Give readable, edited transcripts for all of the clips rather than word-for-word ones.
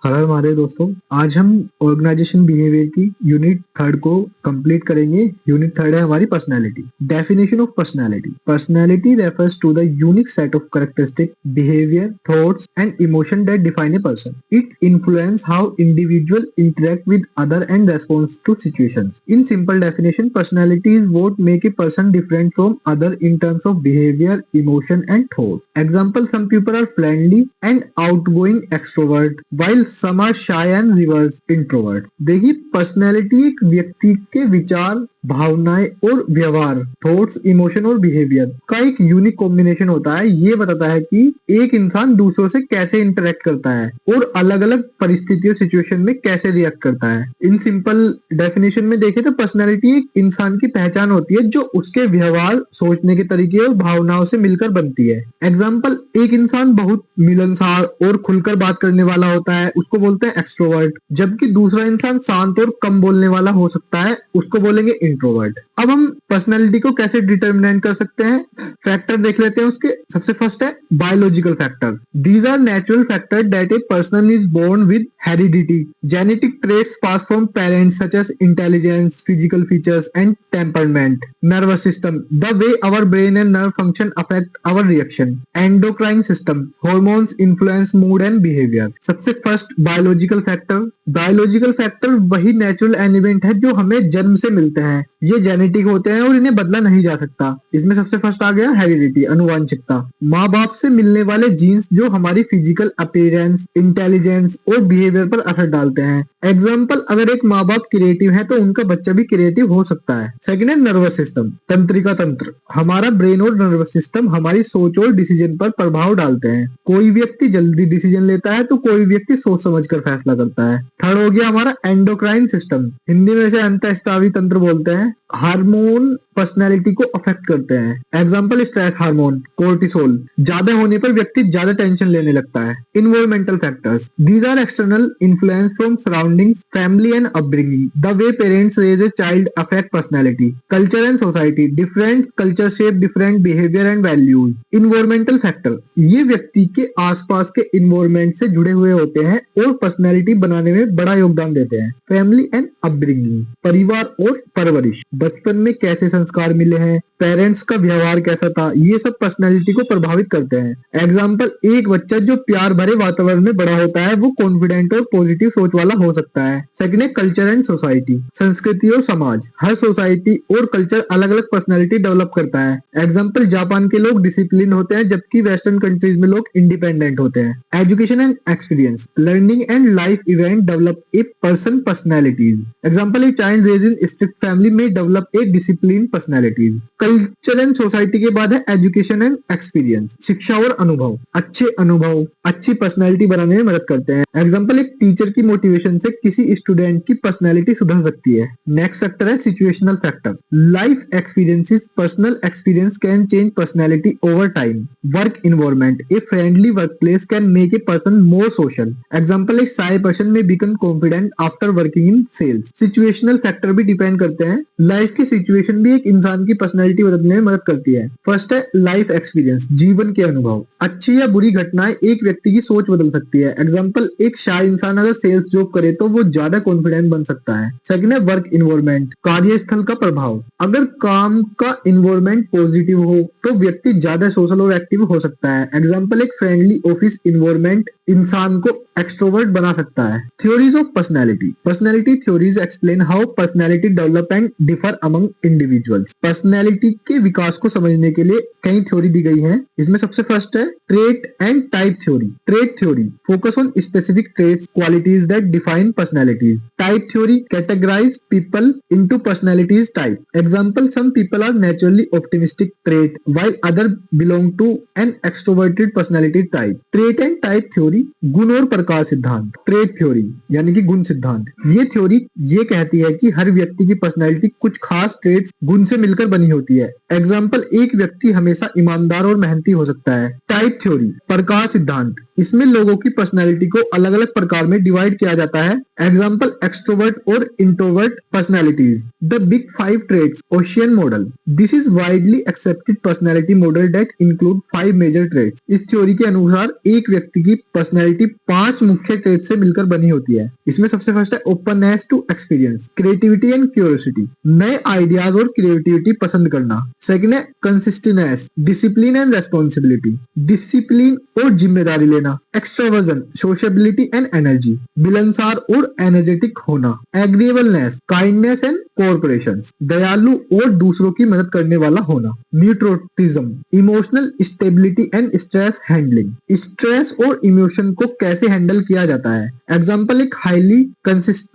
Hello हमारे दोस्तों। आज हम ऑर्गेनाइजेशन बिहेवियर की यूनिट थर्ड को कंप्लीट करेंगे। यूनिट थर्ड है हमारी personality. Definition of personality. Personality refers to the unique set of characteristic, behaviour, thoughts and emotion that define a person. It influence how individual interact with other and response to situations. In simple definition, personality is what make a person different from other in terms of behavior, emotion and thought. Example, some people are friendly and outgoing extrovert while some are shy and reverse introvert. देखिए, personality एक व्यक्ति के विचार, भावनाएं और व्यवहार, thoughts, emotion और behaviour का एक यूनिक कॉम्बिनेशन होता है। ये बताता है कि एक इंसान दूसरों से कैसे इंटरेक्ट करता है और अलग अलग परिस्थितियों, सिचुएशन में कैसे रिएक्ट करता है। इन सिंपल डेफिनेशन में देखें तो पर्सनैलिटी एक इंसान की पहचान होती है जो उसके व्यवहार, सोचने के तरीके और भावनाओं से मिलकर बनती है। एग्जाम्पल, एक इंसान बहुत मिलनसार और खुलकर बात करने वाला होता है, उसको बोलते हैं एक्सट्रोवर्ट, जबकि दूसरा इंसान शांत और कम बोलने वाला हो सकता है, उसको बोलेंगे इंट्रोवर्ट। अब हम पर्सनैलिटी को कैसे डिटरमिनेट कर सकते हैं, फैक्टर देख लेते हैं उसके। सबसे फर्स्ट है biological factor. These are natural factor that a person is born with heredity, genetic traits pass from parents such as intelligence, physical features and temperament. Nervous system, the way our brain and nerve function affect our reaction. Endocrine system, hormones influence mood and behaviour. सबसे first biological factor. Biological factor वही natural element है जो हमें जन्म से मिलते हैं। ये जेनेटिक होते हैं और इन्हें बदला नहीं जा सकता। इसमें सबसे फर्स्ट आ गया हेरिडिटी, अनुवांशिकता। माँ बाप से मिलने वाले जीन्स जो हमारी फिजिकल अपीयरेंस, इंटेलिजेंस और बिहेवियर पर असर डालते हैं। एग्जाम्पल, अगर एक माँ बाप क्रिएटिव है तो उनका बच्चा भी क्रिएटिव हो सकता है। सेकंड है नर्वस सिस्टम, तंत्रिका तंत्र। हमारा ब्रेन और नर्वस सिस्टम हमारी सोच और डिसीजन पर प्रभाव डालते हैं। कोई व्यक्ति जल्दी डिसीजन लेता है तो कोई व्यक्ति सोच समझकर फैसला करता है। थर्ड हो गया हमारा एंडोक्राइन सिस्टम, हिंदी में इसे अंतःस्रावी तंत्र बोलते हैं। हार्मोन पर्सनैलिटी को अफेक्ट करते हैं। एग्जाम्पल, स्ट्रेस हार्मोन, कोर्टिसोल ज्यादा होने पर व्यक्ति ज्यादा टेंशन लेने लगता है। Environmental factors, these are external influence from surroundings, family and upbringing. The way parents raise a child affect personality. Culture and society, different culture shape different behaviour and values. Environmental factor, ये व्यक्ति के आसपास के environment से जुड़े हुए होते हैं और पर्सनैलिटी बनाने में बड़ा योगदान देते हैं। फैमिली एंड अपब्रिंगिंग, परिवार और परवरिश, बचपन में कैसे संस्कार मिले हैं, पेरेंट्स का व्यवहार कैसा था, ये सब पर्सनैलिटी को प्रभावित करते हैं। एग्जाम्पल, एक बच्चा जो प्यार भरे वातावरण में बड़ा होता है वो कॉन्फिडेंट और पॉजिटिव सोच वाला हो सकता है। सेकंड है कल्चर एंड सोसाइटी, संस्कृति और समाज। हर सोसाइटी और कल्चर अलग अलग पर्सनैलिटी डेवलप करता है। एग्जाम्पल, जापान के लोग डिसिप्लिन होते हैं जबकि वेस्टर्न कंट्रीज में लोग इंडिपेंडेंट होते हैं। Education and experience, learning and life event develop a person personalities. Example, a child raised in strict family में develop a discipline personalities. Culture and society के बाद है एजुकेशन एंड एक्सपीरियंस, शिक्षा और अनुभव। अच्छे अनुभव अच्छी पर्सनैलिटी बनाने में मदद करते हैं। एग्जाम्पल, एक टीचर की मोटिवेशन से किसी स्टूडेंट की पर्सनैलिटी सुधर सकती है। नेक्स्ट फैक्टर है situational factor. Life experiences, personal experience can change personality over time. Work environment, a friendly work place can make a person more social. Example, एक shy person may become confident after working in sales. Situational factor भी depend करते हैं। Life की situation भी एक इंसान की personality बदलने में मदद करती है। फर्स्ट है लाइफ एक्सपीरियंस, जीवन के अनुभव। अच्छी या बुरी घटनाएं एक व्यक्ति की सोच बदल सकती है। एग्जाम्पल, एक शाय इंसान अगर सेल्स जॉब करे तो वो ज्यादा कॉन्फिडेंट बन सकता है। सेकंड है वर्क इन्वायरमेंट, कार्यस्थल का प्रभाव। अगर काम का इन्वायरमेंट पॉजिटिव हो तो व्यक्ति ज्यादा सोशल और एक्टिव हो सकता है। एग्जाम्पल, एक फ्रेंडली ऑफिस इन्वायरमेंट इंसान को एक्सट्रोवर्ट बना सकता है। Theories of personality, personality theories explain how personality develop and differ among individuals. Personality के विकास को समझने के लिए कई थ्योरी दी गई है। इसमें सबसे फर्स्ट है trait and type theory. Trait theory focus on specific traits, qualities that define personalities. Type theory categorise people into personalities type. Example, some people are naturally optimistic trait while other belong to an extroverted personality type. Trait and type theory, गुण और प्रकार सिद्धांत. Trait theory यानी कि गुण सिद्धांत, ये theory ये कहती है कि हर व्यक्ति की पर्सनैलिटी कुछ खास ट्रेट्स, गुण से मिलकर बनी होती है। एग्जाम्पल, एक व्यक्ति हमेशा ईमानदार और मेहनती हो सकता है। टाइप थ्योरी, प्रकार सिद्धांत, इसमें लोगों की पर्सनैलिटी को अलग अलग प्रकार में डिवाइड किया जाता है। एग्जाम्पल एक्सट्रोवर्ट और introvert personalities. The big 5 traits ocean model. This is widely accepted personality model that include 5 major traits. इस थ्योरी के अनुसार एक व्यक्ति की पर्सनैलिटी 5 मुख्य ट्रेट से मिलकर बनी होती है। इसमें सबसे फर्स्ट है openness to experience, creativity and curiosity, नए आइडियाज और क्रिएटिविटी पसंद करना। सेकंड है consistentness, discipline and responsibility, discipline और जिम्मेदारी लेना। एक्सट्रावर्जन, सोशबिलिटी एंड एनर्जी, मिलनसार और एनर्जेटिक होना। एग्रीएबलनेस, काइंडनेस एंड कोऑपरेशन, दयालु और दूसरों की मदद करने वाला होना। Neuroticism, emotional stability and stress handling, stress और इमोशन को कैसे हैंडल किया जाता है। एग्जाम्पल एक हाईली कंसिस्टेंट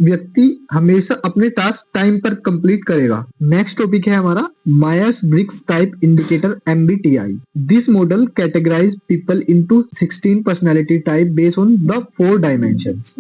व्यक्ति हमेशा अपने टास्क टाइम पर कंप्लीट करेगा। नेक्स्ट टॉपिक है हमारा Myers Briggs type indicator MBTI। This model categorise people into 16 personality type based on the 4 dimensions.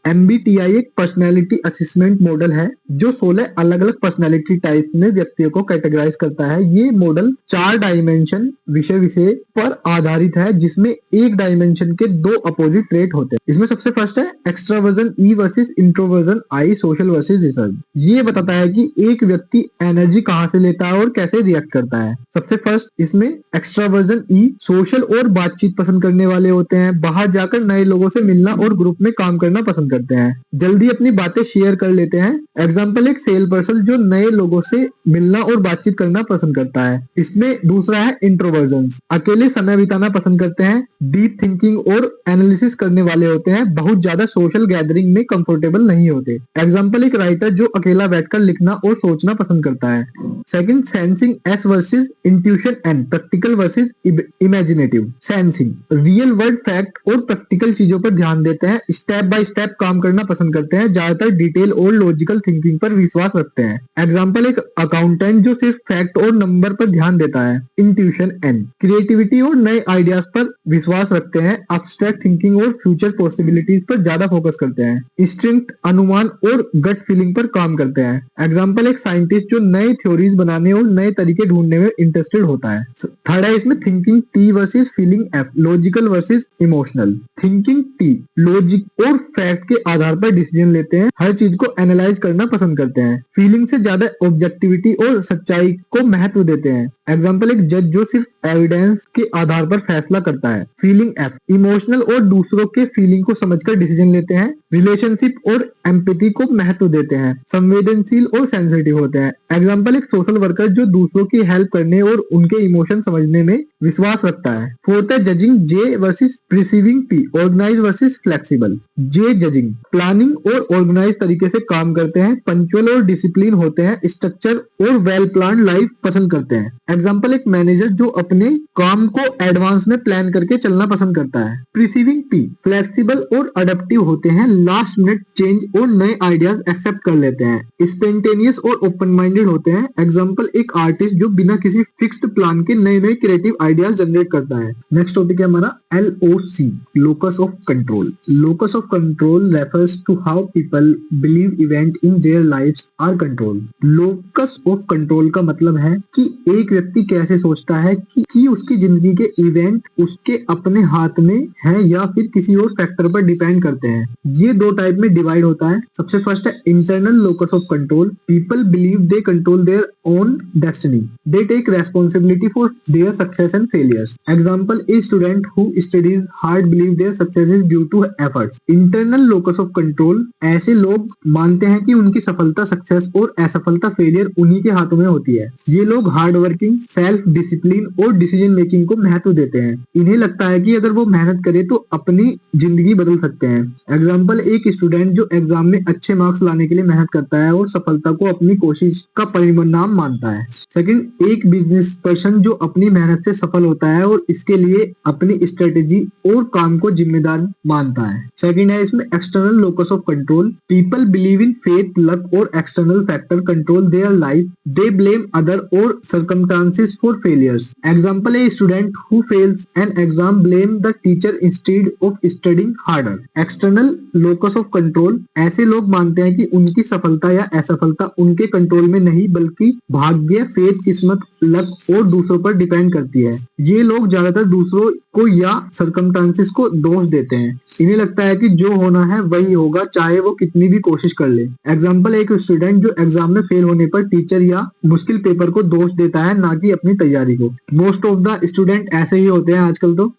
MBTI एक पर्सनालिटी असेसमेंट मॉडल है जो 16 अलग अलग पर्सनालिटी टाइप में व्यक्तियों को कैटेगराइज करता है। ये मॉडल 4 डायमेंशन विषय पर आधारित है, जिसमें एक डायमेंशन के 2 अपोजिट ट्रेट होते हैं। इसमें सबसे फर्स्ट है extraversion E versus introversion I, social versus research. ये बताता है कि एक व्यक्ति एनर्जी कहां से लेता है और कैसे रिएक्ट करता है। सबसे फर्स्ट इसमें एक्सट्रावर्जन E सोशल और बातचीत पसंद करने वाले होते हैं, बाहर जाकर नए लोगों से मिलना और ग्रुप में काम करना पसंद करते हैं, जल्दी अपनी बातें शेयर कर लेते हैं। एग्जाम्पल एक सेल पर्सन जो नए लोगों से मिलना और बातचीत करना पसंद करता है। इसमें दूसरा है इंट्रोवर्जन, अकेले समय बिताना पसंद करते हैं, डीप थिंकिंग और एनालिसिस करने वाले होते हैं, बहुत ज्यादा सोशल गैदरिंग में कंफर्टेबल नहीं होते। एग्जाम्पल एक राइटर जो अकेला बैठकर लिखना और सोचना पसंद करता है। Second sensing S versus intuition N, practical versus imaginative. Sensing real world fact और प्रैक्टिकल चीजों पर ध्यान देते हैं, स्टेप बाय स्टेप काम करना पसंद करते हैं, ज्यादातर डिटेल और लॉजिकल थिंकिंग पर विश्वास रखते हैं। एग्जाम्पल एक अकाउंटेंट जो सिर्फ फैक्ट और नंबर पर ध्यान देता है। इंट्यूशन N क्रिएटिविटी और नए आइडियाज पर विश्वास रखते हैं, एब्स्ट्रैक्ट थिंकिंग और फ्यूचर पॉसिबिलिटीज पर ज्यादा फोकस करते हैं। इंस्टिंक्ट अनुमान और गट फीलिंग पर काम करते हैं। एग्जाम्पल एक साइंटिस्ट जो नए थ्योरीज बनाने और नए तरीके ढूंढने में इंटरेस्टेड होता है। थर्ड है इसमें thinking T versus feeling F, logical versus emotional. Thinking T logic और फैक्ट के आधार पर डिसीजन लेते हैं, हर चीज को एनालाइज करना पसंद करते हैं, फीलिंग से ज्यादा ऑब्जेक्टिविटी और सच्चाई को महत्व देते हैं। एग्जाम्पल एक जज जो सिर्फ एविडेंस के आधार पर फैसला करता है। फीलिंग F इमोशनल और दूसरों के फीलिंग को समझकर डिसीजन लेते हैं, रिलेशनशिप और एम्पैथी को महत्व देते हैं, संवेदनशील और सेंसिटिव होते हैं। एग्जाम्पल एक सोशल वर्कर जो दूसरों की हेल्प करने और उनके इमोशन समझने में विश्वास रखता है। फोर्थ है judging J versus perceiving P, organise versus flexible. J judging planning और ऑर्गेनाइज तरीके से काम करते हैं, पंक्चुअल और डिसिप्लिन होते हैं, स्ट्रक्चर और वेल प्लान लाइफ पसंद करते हैं। एग्जाम्पल एक मैनेजर जो अपने काम को एडवांस में प्लान करके चलना पसंद करता है। प्रिसीविंग P फ्लेक्सिबल और अडेप्टिव होते हैं, लास्ट मिनट चेंज और नए आइडियाज एक्सेप्ट कर लेते हैं, स्पेंटेनियस और ओपन माइंडेड होते हैं। एग्जाम्पल एक आर्टिस्ट जो बिना किसी फिक्स्ड प्लान के नए नए क्रिएटिव आइडियाज जनरेट करता है। नेक्स्ट टॉपिक है हमारा LOC, locus of control. Locus of control refers to how people believe event in their lives are control. Locus of control का मतलब है कि एक व्यक्ति कैसे सोचता है कि उसकी जिंदगी के इवेंट उसके अपने हाथ में है या फिर किसी और फैक्टर पर डिपेंड करते हैं। ये 2 टाइप में डिवाइड होता है। सबसे फर्स्ट है internal locus of control. People believe they control their own destiny, they take responsibility for their success and failures. Example a student who studies hard believe their success is due to efforts. Internal locus of control ऐसे लोग मानते हैं कि उनकी सफलता, success और असफलता, failure उन्हीं के हाथों में होती है। ये लोग हार्ड वर्किंग, सेल्फ डिसिप्लिन और डिसीजन मेकिंग को महत्व देते हैं। इन्हें लगता है कि अगर वो मेहनत करे तो अपनी जिंदगी बदल सकते हैं। एग्जाम्पल एक स्टूडेंट जो एग्जाम में अच्छे मार्क्स लाने के लिए मेहनत करता है और सफलता को अपनी कोशिश का परिणाम मानता है। सेकंड, एक बिजनेस पर्सन जो अपनी मेहनत से सफल होता है और इसके लिए अपनी स्ट्रेटेजी और काम को जिम्मेदार मानता है। सेकंड है इसमें external locus of control. People believe in faith, luck और external factor control their life, they blame other और circumstances for failures. Example, a student who fails an exam blame the teacher instead of studying harder. External locus of control ऐसे लोग मानते हैं कि उनकी सफलता या असफलता उनके कंट्रोल में नहीं बल्कि भाग्य, फेथ, किस्मत, लक और दूसरों पर डिपेंड करती है। ये लोग ज्यादातर दूसरों को या सर्कमस्टांसेस को दोष देते हैं। इन्हें लगता है कि जो होना है वही होगा, चाहे वो कितनी भी कोशिश कर ले। एग्जाम्पल, एक स्टूडेंट जो एग्जाम में फेल होने पर टीचर या मुश्किल पेपर को दोष देता है, ना कि अपनी तैयारी को। मोस्ट ऑफ द स्टूडेंट ऐसे ही होते हैं आजकल तो।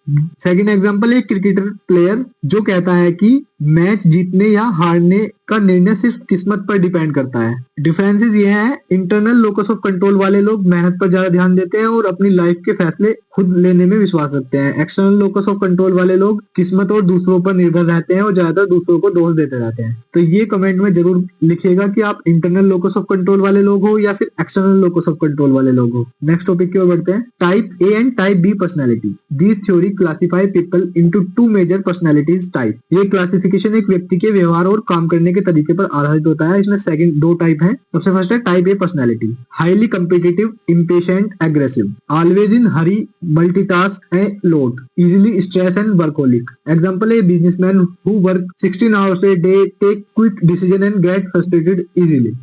सेकंड एग्जाम्पल, एक क्रिकेटर प्लेयर जो कहता है कि मैच जीतने या हारने का निर्णय सिर्फ किस्मत पर डिपेंड करता है। डिफरेंसेस ये हैं, इंटरनल लोकस ऑफ कंट्रोल वाले लोग मेहनत पर ज्यादा ध्यान देते हैं और अपनी लाइफ के फैसले खुद लेने में विश्वास रखते हैं। एक्सटर्नल लोकस ऑफ कंट्रोल वाले लोग किस्मत और दूसरों पर निर्भर रहते हैं और ज्यादातर दूसरों को दोष देते रहते हैं। तो ये कमेंट में जरूर लिखिएगा कि आप इंटरनल लोकस ऑफ कंट्रोल वाले लोग हो या फिर एक्सटर्नल लोकस ऑफ कंट्रोल वाले लोग हो। नेक्स्ट टॉपिक की ओर बढ़ते हैं, type A and type B personality. This theory classify people into two major personalities type. ये क्लासिफिकेशन एक व्यक्ति के व्यवहार और काम करने के तरीके पर आधारित होता है। इसमें सेकंड दो टाइप है। सबसे फर्स्ट है type A personality, highly competitive, impatient, aggressive, always in hurry, multitask and load, easily stress and workaholic. Example, a businessman who work 16 hours a day take quick decision and get frustrated easily.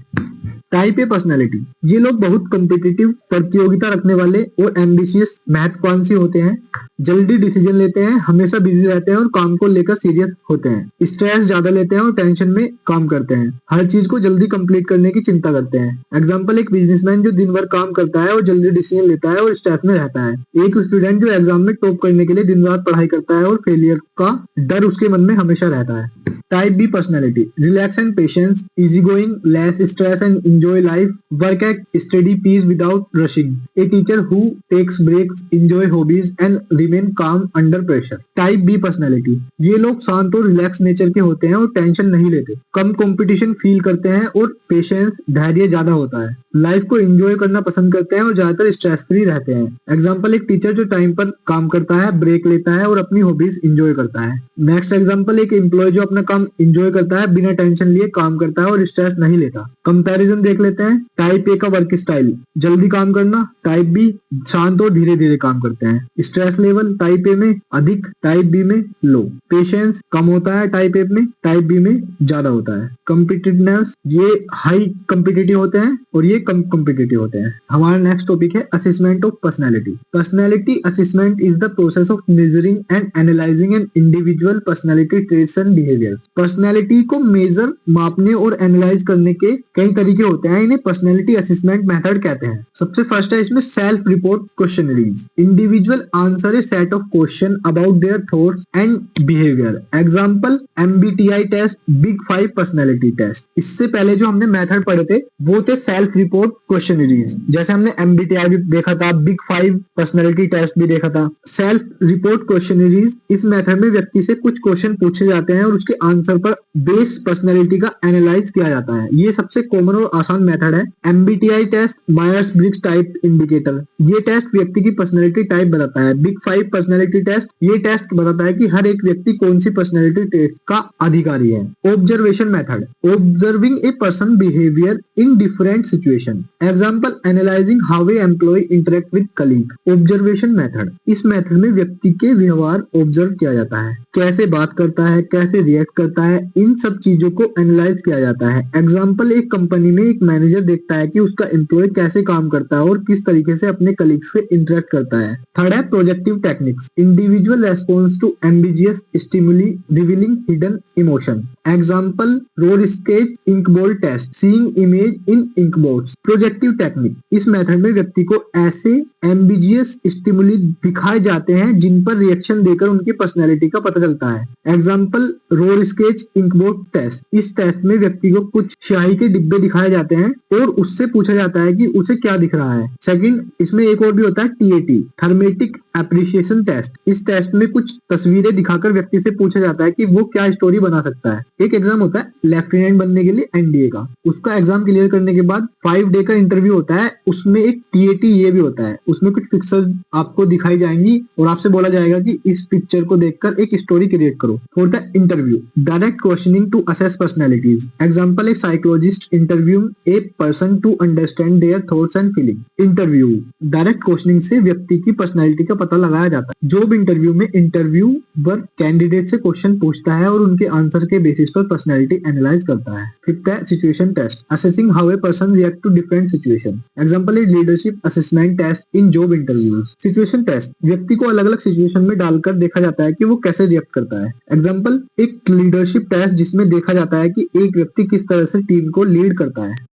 Type A personality, ये लोग बहुत competitive, प्रतियोगिता रखने वाले और ambitious, महत्वाकांक्षी होते हैं, जल्दी डिसीजन लेते हैं, हमेशा बिजी रहते हैं और काम को लेकर सीरियस होते हैं, स्ट्रेस ज्यादा लेते हैं और टेंशन में काम करते हैं, हर चीज को जल्दी कंप्लीट करने की चिंता करते हैं। एग्जाम्पल, एक बिजनेसमैन जो दिन भर काम करता है और जल्दी डिसीजन लेता है और स्ट्रेस में रहता है। एक स्टूडेंट जो एग्जाम में टॉप करने के लिए दिन रात पढ़ाई करता है और फेलियर का डर उसके मन में हमेशा रहता है। Type B personality, relax and patience, easy going, less stress and enjoy life, work at steady pace without rushing, a teacher who takes breaks, enjoy hobbies and remain calm under pressure। Type B personality, ये लोग शांत और relax nature के होते हैं और tension नहीं लेते, कम कंपटीशन फील करते हैं और पेशेंस, धैर्य ज्यादा होता है, लाइफ को एंजॉय करना पसंद करते हैं और ज्यादातर स्ट्रेस फ्री रहते हैं। एग्जाम्पल, एक टीचर जो टाइम पर काम करता है, ब्रेक लेता है और अपनी हॉबीज एंजॉय करता है। नेक्स्ट एग्जाम्पल, एक एम्प्लॉय जो अपना काम एंजॉय करता है, बिना टेंशन लिए काम करता है और स्ट्रेस नहीं लेता। कंपैरिजन देख लेते हैं। टाइप ए का वर्क स्टाइल, जल्दी काम करना, टाइप बी शांत और धीरे धीरे काम करते हैं। स्ट्रेस लेवल टाइप ए में अधिक, टाइप बी में लो। पेशेंस कम होता है टाइप ए में, टाइप बी में ज्यादा होता है। कॉम्पिटिटिवनेस, ये हाई कॉम्पिटिटिव होते हैं और ये कम कॉम्पिटिटिव होते हैं। हमारा नेक्स्ट टॉपिक है assessment of personality. Personality assessment is the process of measuring and analysing an individual personality traits and behaviour. Personality को मेजर, मापने और एनालाइज करने के कई तरीके होते हैं, इन्हें पर्सनैलिटी असेसमेंट मेथड कहते हैं। सबसे फर्स्ट है इसमें self report questionnaires. Individual answer a set of question about their thoughts and behaviour. Example, MBTI test, big 5 personality test. इससे पहले जो हमने मेथड पढ़े थे वो थे सेल्फ रिपोर्ट क्वेश्चनरीज। जैसे हमने MBTI भी देखा था, बिग 5 पर्सनैलिटी टेस्ट भी देखा था। सेल्फ रिपोर्ट क्वेश्चनरीज, इस मेथड में व्यक्ति से कुछ क्वेश्चन पूछे जाते हैं और उसके आंसर पर बेस पर्सनैलिटी का एनालाइज किया जाता है। ये सबसे कॉमन और आसान मेथड है। MBTI test, Myers Briggs type indicator, ये टेस्ट व्यक्ति की पर्सनैलिटी टाइप बताता है। बिग 5 पर्सनैलिटी टेस्ट, ये टेस्ट बताता है कि हर एक व्यक्ति कौन सी पर्सनैलिटी टेस्ट का अधिकारी है। Observation method, observing a person behaviour in different situation. Example, analysing how a employ interact with colleague. Observation method, इस मेथड में व्यक्ति के व्यवहार ऑब्जर्व किया जाता है, कैसे बात करता है, कैसे रिएक्ट करता है, इन सब चीजों को एनालाइज किया जाता है। एग्जांपल, एक कंपनी में एक मैनेजर देखता है कि उसका एम्प्लॉय कैसे काम करता है और किस तरीके से अपने कलीग से इंटरेक्ट करता है। थर्ड है projective techniques, individual response to ambiguous stimuli revealing hidden emotion. Example, Rorschach inkblot test, seeing image in inkblots. Projective technique, इस मेथड में व्यक्ति को ऐसे एम्बिजियस स्टिमुली दिखाए जाते हैं जिन पर रिएक्शन देकर उनकी पर्सनैलिटी का पता चलता है। Example, Rorschach inkblot test, इस टेस्ट में व्यक्ति को कुछ स्याही के डिब्बे दिखाए जाते हैं और उससे पूछा जाता है कि उसे क्या दिख रहा है। सेकंड, इसमें एक और भी होता है TAT, थर्मेटिक एप्रिसिएशन टेस्ट। इस टेस्ट में कुछ तस्वीरें दिखाकर व्यक्ति से पूछा जाता है कि वो क्या स्टोरी बना सकता है। एक एग्जाम होता है लेफ्टिनेंट बनने के लिए NDA का, उसका एग्जाम क्लियर करने के बाद 5 डे का इंटरव्यू होता है, उसमें एक TAT ये भी होता है। उसमें कुछ पिक्चर्स आपको दिखाई जाएंगी और आपसे बोला जाएगा कि इस पिक्चर को देखकर एक स्टोरी क्रिएट करो। फोर्थ है interview, direct questioning to assess personalities. Example, एक psychologist interview a person to understand their thoughts and feeling. Interview, direct questioning से व्यक्ति की पर्सनैलिटी का पता लगाया जाता है। जॉब इंटरव्यू में इंटरव्यूअर कैंडिडेट से क्वेश्चन पूछता है और उनके आंसर के बेसिस पर पर्सनैलिटी एनालाइज करता है। फिफ्थ है situation test, assessing how a person react to different situation. Example, a leadership assessment test in job interviews. Situation test, व्यक्ति को अलग अलग सिचुएशन में डालकर देखा जाता है कि वो कैसे रिएक्ट करता है। एग्जाम्पल, एक लीडरशिप टेस्ट जिसमें देखा जाता है कि एक व्यक्ति किस तरह से टीम को लीड करता है।